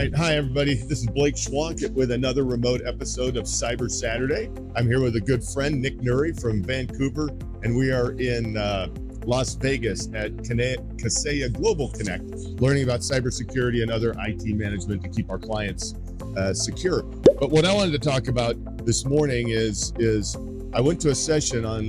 right. Hi, everybody. This is Blake Schwank with another remote episode of Cyber Saturday. I'm here with a good friend, Nick Nuri from Vancouver, and we are in Las Vegas at Kaseya Global Connect, learning about cybersecurity and other IT management to keep our clients secure. But what I wanted to talk about this morning is I went to a session on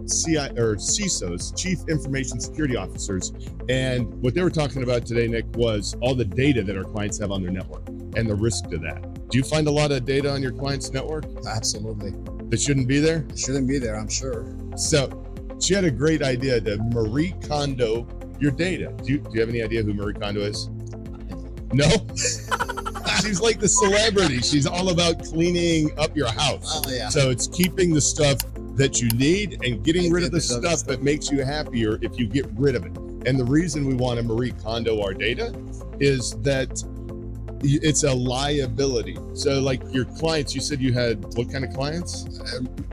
CISOs, Chief Information Security Officers, and what they were talking about today, Nick, was all the data that our clients have on their network and the risk to that. Do you find a lot of data on your client's network Absolutely. that shouldn't be there? It shouldn't be there, I'm sure. So she had a great idea to Marie Kondo your data. Do you have any idea who Marie Kondo is? No? She's like the celebrity. She's all about cleaning up your house. Oh, yeah. So it's keeping the stuff that you need and getting rid of the stuff that makes you happier if you get rid of it. And the reason we want to Marie Kondo our data is that it's a liability. So like your clients, you said you had what kind of clients?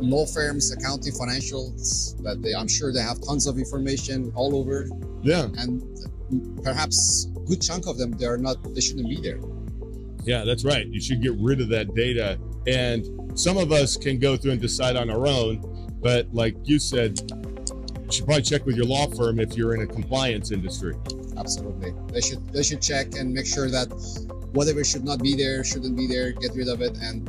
Law firms, accounting, financials, that I'm sure they have tons of information all over. Yeah. And perhaps a good chunk of them, they shouldn't be there. Yeah, that's right. You should get rid of that data. And some of us can go through and decide on our own, but like you said, you should probably check with your law firm if you're in a compliance industry. Absolutely. They should check and make sure that whatever should not be there, shouldn't be there, get rid of it, and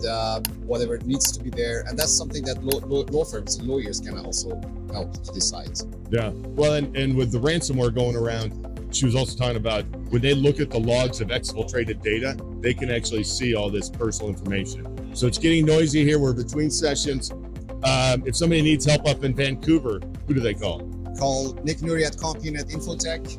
whatever needs to be there. And that's something that law firms and lawyers can also help to decide. Yeah. Well, and with the ransomware going around, she was also talking about when they look at the logs of exfiltrated data, they can actually see all this personal information. So it's getting noisy here. We're between sessions. If somebody needs help up in Vancouver, who do they call? Call Nick Nuri at Compunet Infotech.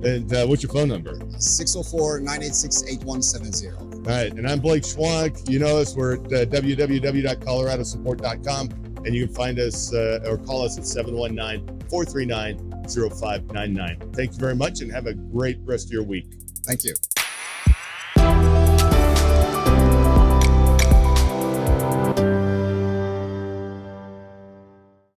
And what's your phone number? 604-986-8170. All right. And I'm Blake Schwank. You know us. We're at www.coloradosupport.com. And you can find us or call us at 719-439-0599. Thank you very much and have a great rest of your week. Thank you.